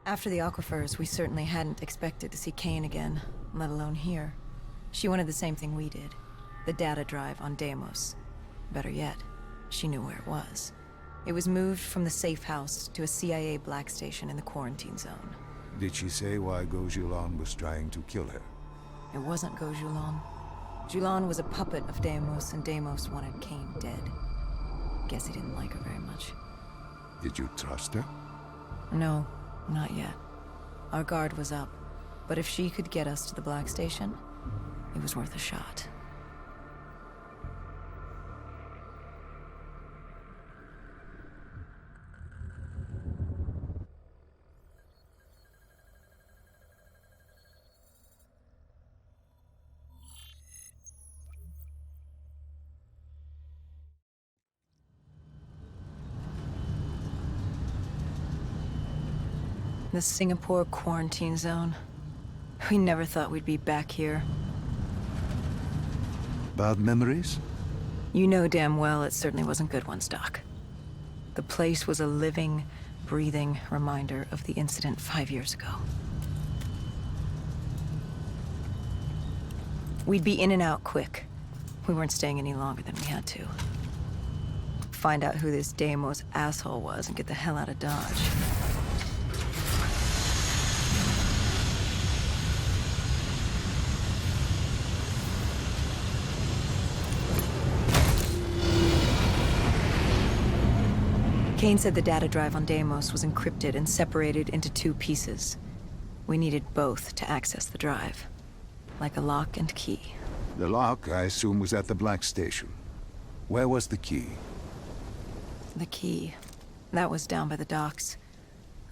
After the aquifers, we certainly hadn't expected to see Kane again, let alone here. She wanted the same thing we did. The data drive on Deimos. Better yet, she knew where it was. It was moved from the safe house to a CIA black station in the quarantine zone. Did she say why Gojulan was trying to kill her? It wasn't Gojulan. Julan was a puppet of Deimos, and Deimos wanted Kane dead. Guess he didn't like her very much. Did you trust her? No, not yet. Our guard was up, but if she could get us to the black station, it was worth a shot. The Singapore quarantine zone. We never thought we'd be back here. Bad memories? You know damn well it certainly wasn't good ones, Doc. The place was a living, breathing reminder of the incident 5 years ago. We'd be in and out quick. We weren't staying any longer than we had to. Find out who this Deimos asshole was and get the hell out of Dodge. Kane said the data drive on Deimos was encrypted and separated into 2 pieces. We needed both to access the drive. Like a lock and key. The lock, I assume, was at the black station. Where was the key? The key. That was down by the docks.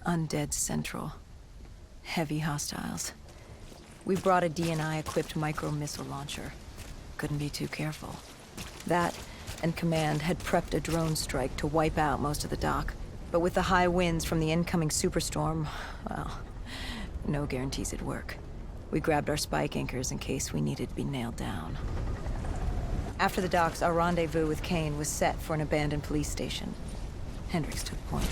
Undead Central. Heavy hostiles. We brought a DNI-equipped micro-missile launcher. Couldn't be too careful. That and Command had prepped a drone strike to wipe out most of the dock. But with the high winds from the incoming superstorm, well, no guarantees it'd work. We grabbed our spike anchors in case we needed to be nailed down. After the docks, our rendezvous with Kane was set for an abandoned police station. Hendricks took point.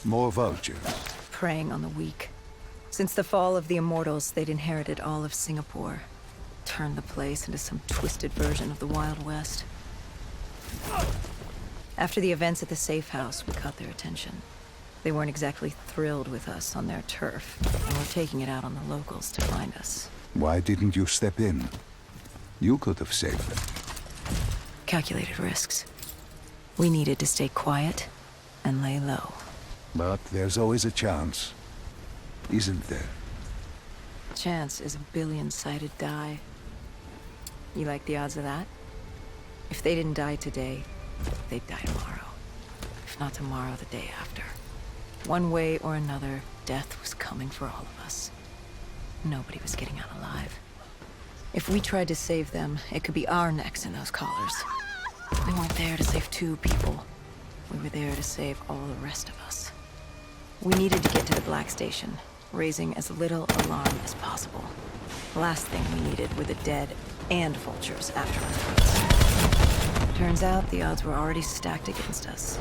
More vultures. Preying on the weak. Since the fall of the Immortals, they'd inherited all of Singapore. Turned the place into some twisted version of the Wild West. After the events at the safe house, we caught their attention. They weren't exactly thrilled with us on their turf, and were taking it out on the locals to find us. Why didn't you step in? You could have saved them. Calculated risks. We needed to stay quiet and lay low. But there's always a chance, isn't there? Chance is a billion-sided die. You like the odds of that? If they didn't die today, they'd die tomorrow. If not tomorrow, the day after. One way or another, death was coming for all of us. Nobody was getting out alive. If we tried to save them, it could be our necks in those collars. We weren't there to save 2 people. We were there to save all the rest of us. We needed to get to the black station, raising as little alarm as possible. The last thing we needed were the dead and vultures after our throats. Turns out the odds were already stacked against us.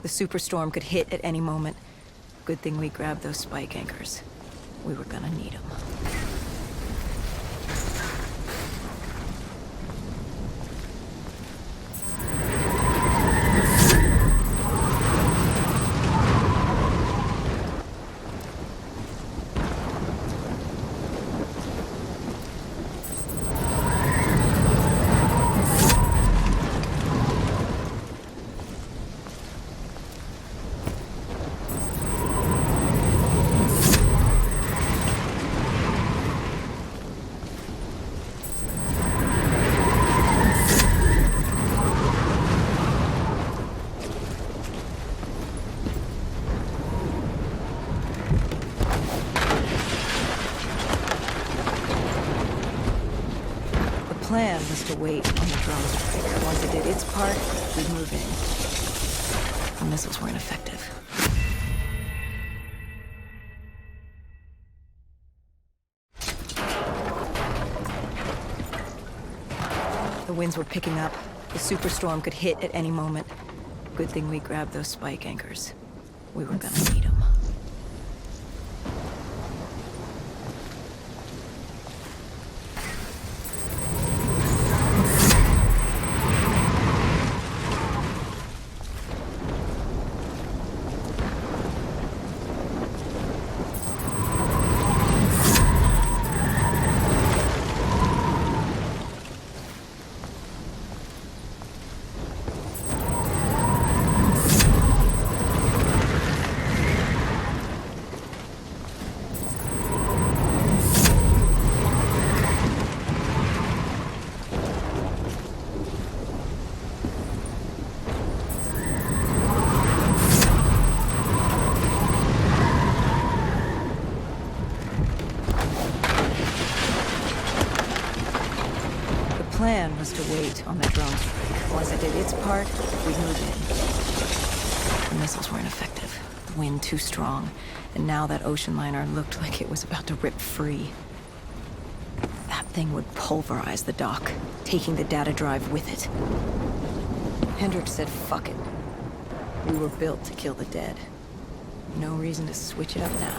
The superstorm could hit at any moment. Good thing we grabbed those spike anchors. We were gonna need them. The plan was to wait on the drone strike. Once it did its part, we'd move in. The missiles weren't effective. The winds were picking up. The superstorm could hit at any moment. Good thing we grabbed those spike anchors. We were gonna need them. The plan was to wait on the drone strike. Once it did its part, we'd move in. The missiles weren't effective. The wind too strong. And now that ocean liner looked like it was about to rip free. That thing would pulverize the dock, taking the data drive with it. Hendricks said, fuck it. We were built to kill the dead. No reason to switch it up now.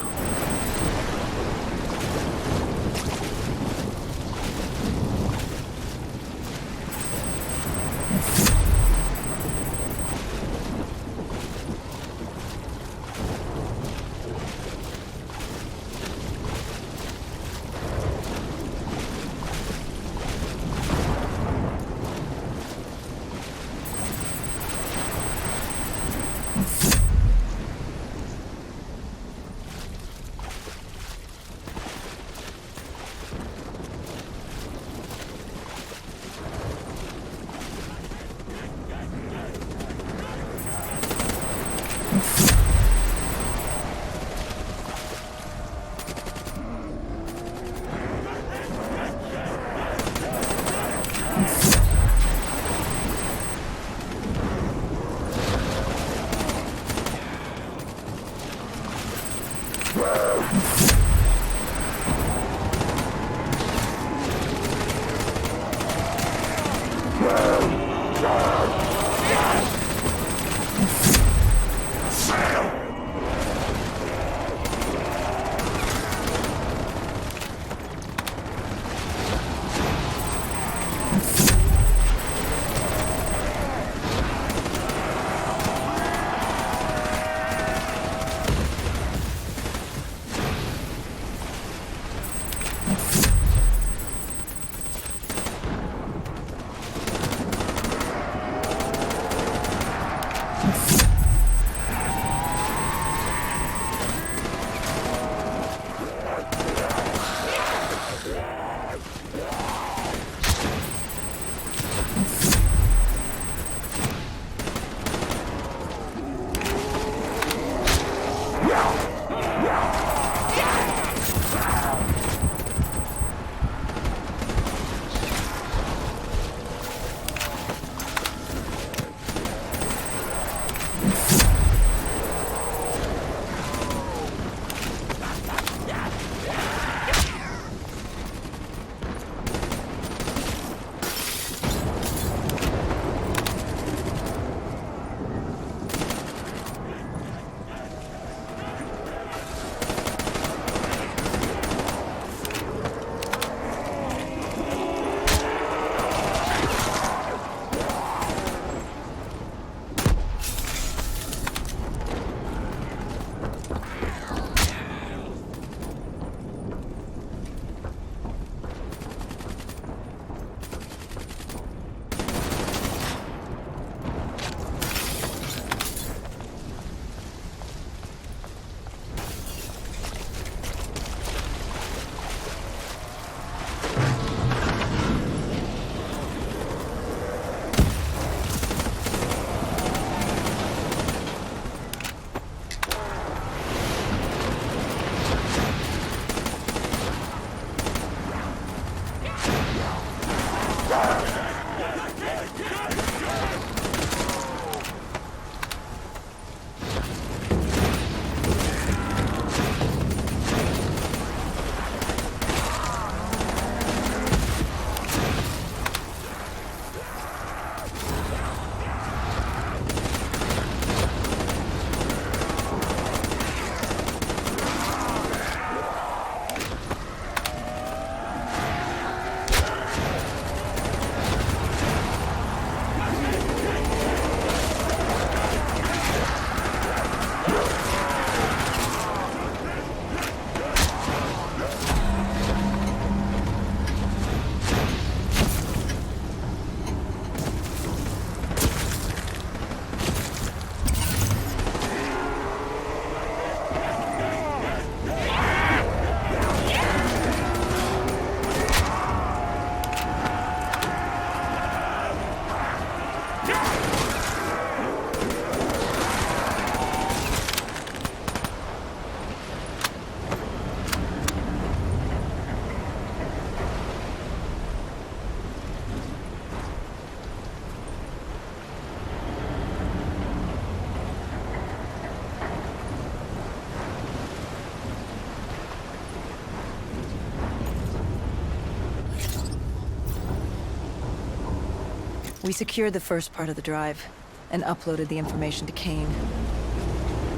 We secured the first part of the drive and uploaded the information to Kane.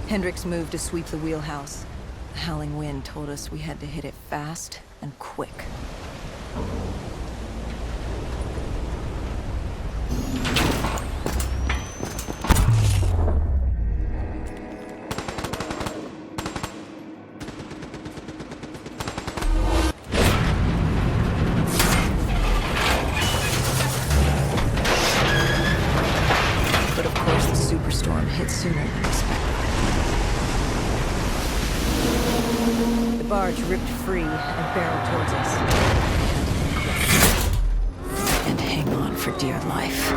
Hendricks moved to sweep the wheelhouse. The howling wind told us we had to hit it fast and quick. But of course, the superstorm hit sooner than expected. The barge ripped free and barreled towards us. And hang on for dear life.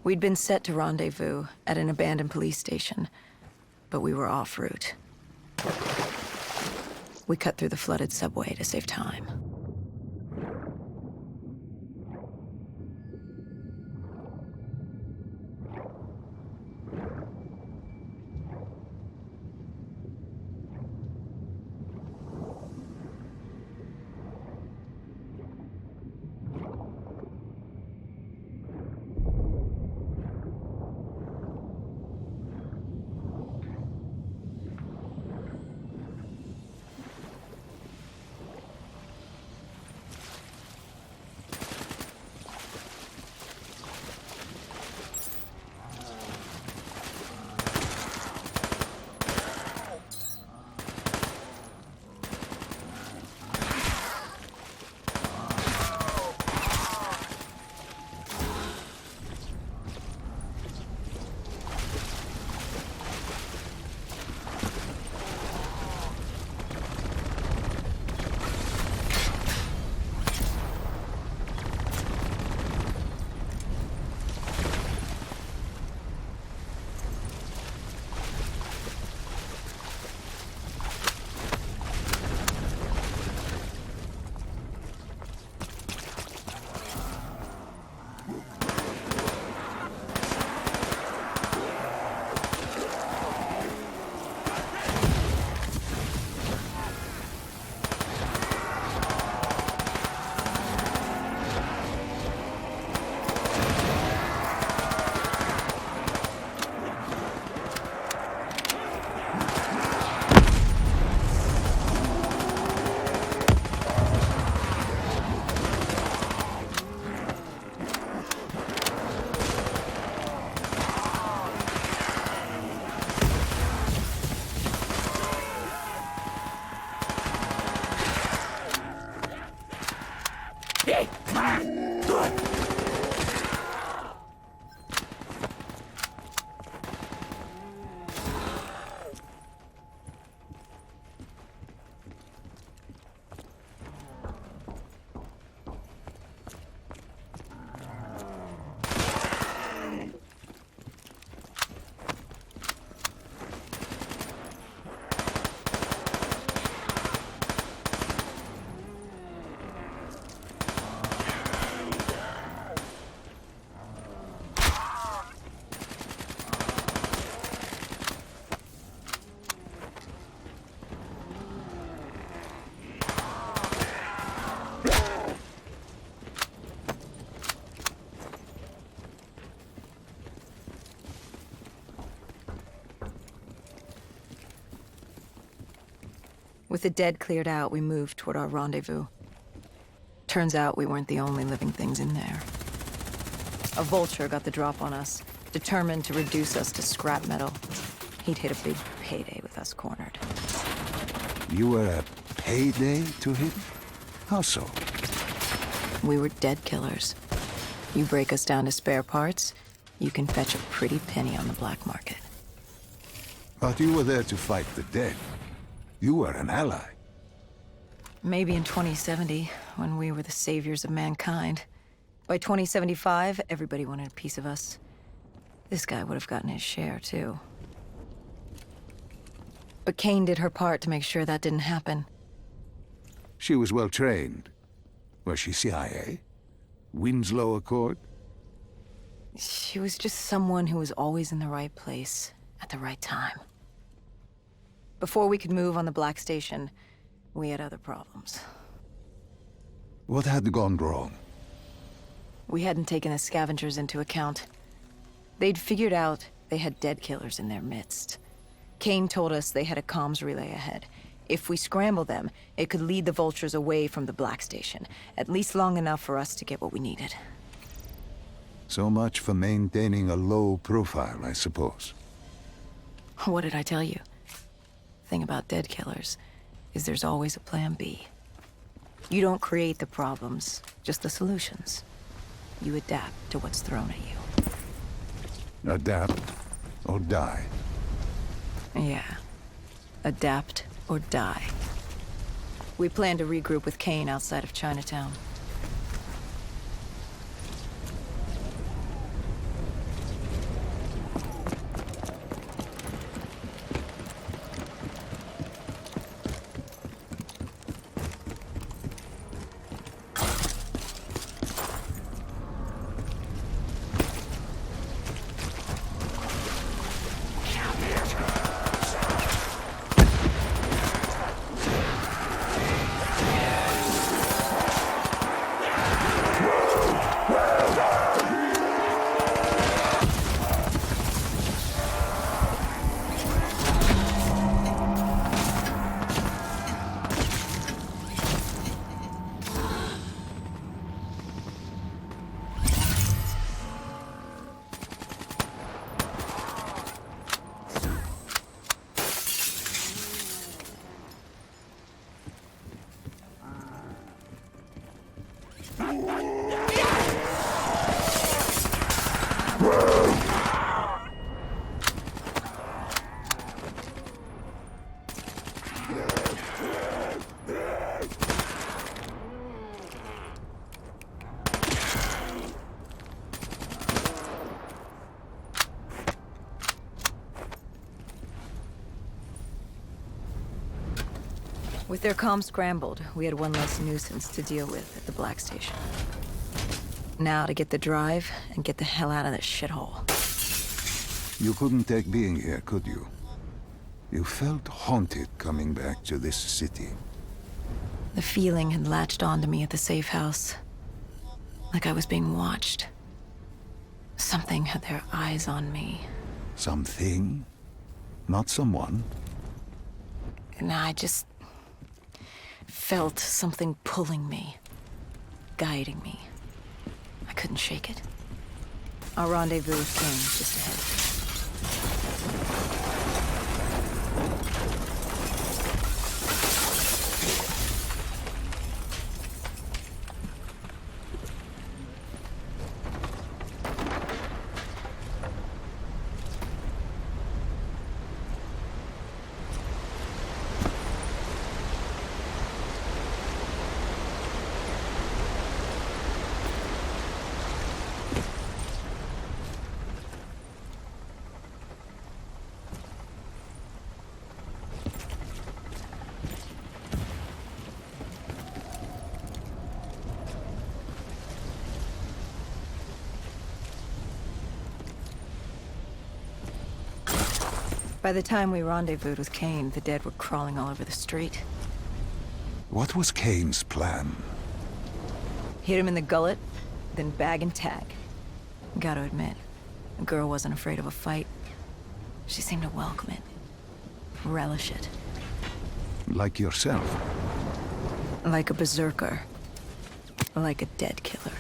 We'd been set to rendezvous at an abandoned police station, but we were off route. We cut through the flooded subway to save time. With the dead cleared out, we moved toward our rendezvous. Turns out we weren't the only living things in there. A vulture got the drop on us, determined to reduce us to scrap metal. He'd hit a big payday with us cornered. You were a payday to him? How so? We were dead killers. You break us down to spare parts, you can fetch a pretty penny on the black market. But you were there to fight the dead. You were an ally. Maybe in 2070, when we were the saviors of mankind. By 2075, everybody wanted a piece of us. This guy would have gotten his share, too. But Kane did her part to make sure that didn't happen. She was well trained. Was she CIA? Winslow Accord? She was just someone who was always in the right place at the right time. Before we could move on the Black Station, we had other problems. What had gone wrong? We hadn't taken the scavengers into account. They'd figured out they had dead killers in their midst. Kane told us they had a comms relay ahead. If we scrambled them, it could lead the Vultures away from the Black Station, at least long enough for us to get what we needed. So much for maintaining a low profile, I suppose. What did I tell you? Thing about dead killers is there's always a plan B. You don't create the problems, just the solutions. You adapt to what's thrown at you. Adapt or die. Yeah. Adapt or die. We plan to regroup with Kane outside of Chinatown. With their comms scrambled, we had one less nuisance to deal with at the Black Station. Now to get the drive and get the hell out of this shithole. You couldn't take being here, could you? You felt haunted coming back to this city. The feeling had latched onto me at the safe house. Like I was being watched. Something had their eyes on me. Something? Not someone? And I just felt something pulling me, guiding me. I couldn't shake it. Our rendezvous with Kane just ahead. By the time we rendezvoused with Kane, the dead were crawling all over the street. What was Kane's plan? Hit him in the gullet, then bag and tag. Gotta admit, the girl wasn't afraid of a fight. She seemed to welcome it, relish it. Like yourself? Like a berserker. Like a dead killer.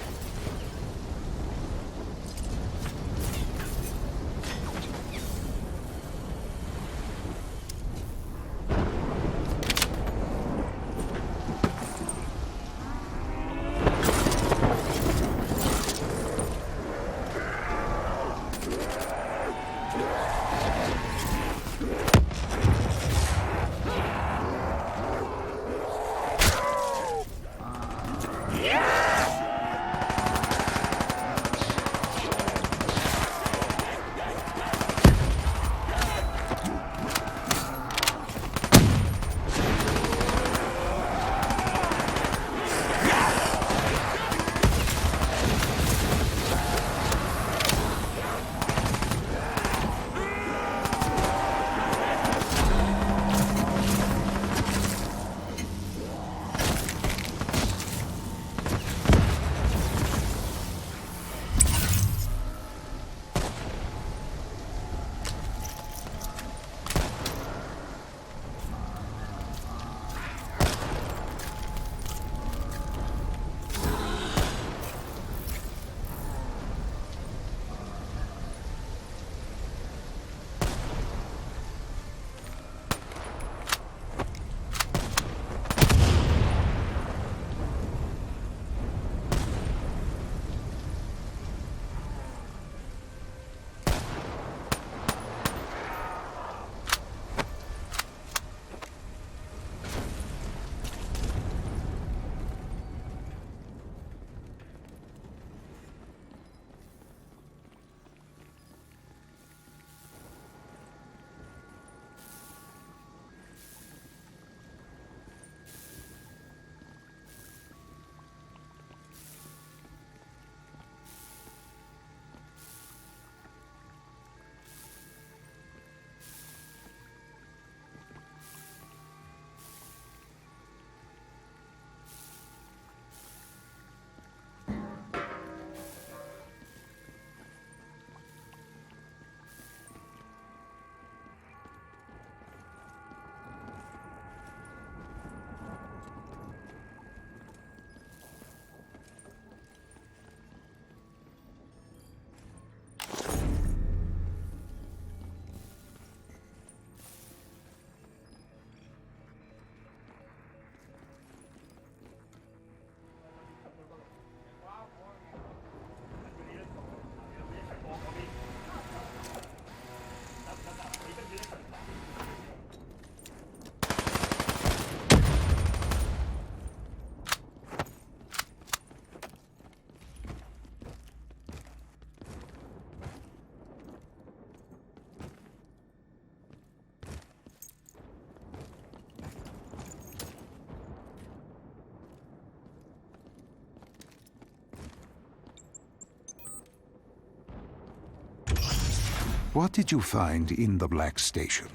What did you find in the Black Station?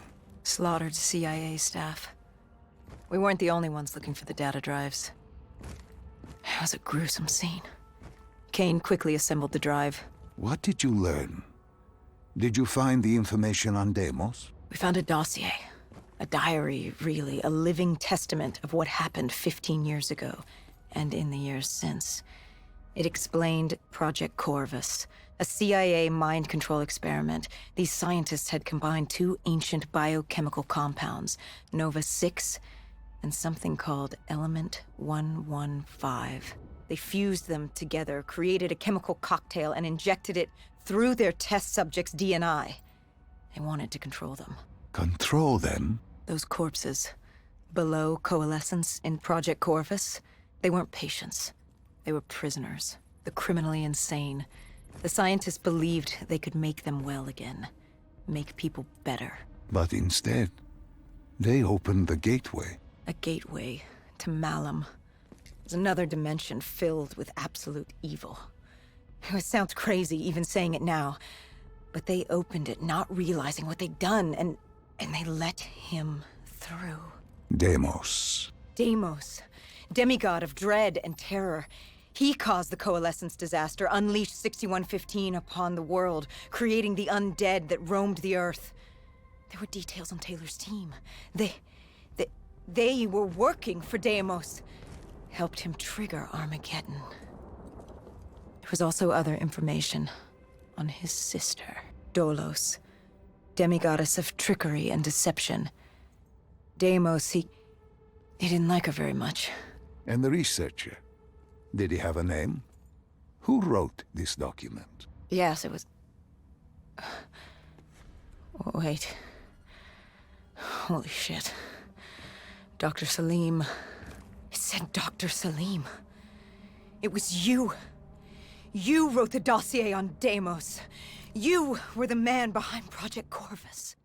Slaughtered CIA staff. We weren't the only ones looking for the data drives. It was a gruesome scene. Kane quickly assembled the drive. What did you learn? Did you find the information on Deimos? We found a dossier. A diary, really. A living testament of what happened 15 years ago, and in the years since. It explained Project Corvus, a CIA mind control experiment. These scientists had combined two ancient biochemical compounds, Nova-6 and something called Element 115. They fused them together, created a chemical cocktail, and injected it through their test subjects' DNI. They wanted to control them. Control them? Those corpses, below coalescence in Project Corvus, they weren't patients. They were prisoners, the criminally insane. The scientists believed they could make them well again, make people better. But instead, they opened the gateway. A gateway to Malum. There's another dimension filled with absolute evil. It sounds crazy even saying it now, but they opened it not realizing what they'd done, and they let him through. Deimos. Deimos, demigod of dread and terror. He caused the Coalescence disaster, unleashed 6115 upon the world, creating the undead that roamed the earth. There were details on Taylor's team. They were working for Deimos. Helped him trigger Armageddon. There was also other information on his sister, Dolos, demigoddess of trickery and deception. Deimos, he didn't like her very much. And the researcher? Did he have a name? Who wrote this document? Yes, it was... Wait. Holy shit. Dr. Salim. It said Dr. Salim. It was you. You wrote the dossier on Deimos. You were the man behind Project Corvus.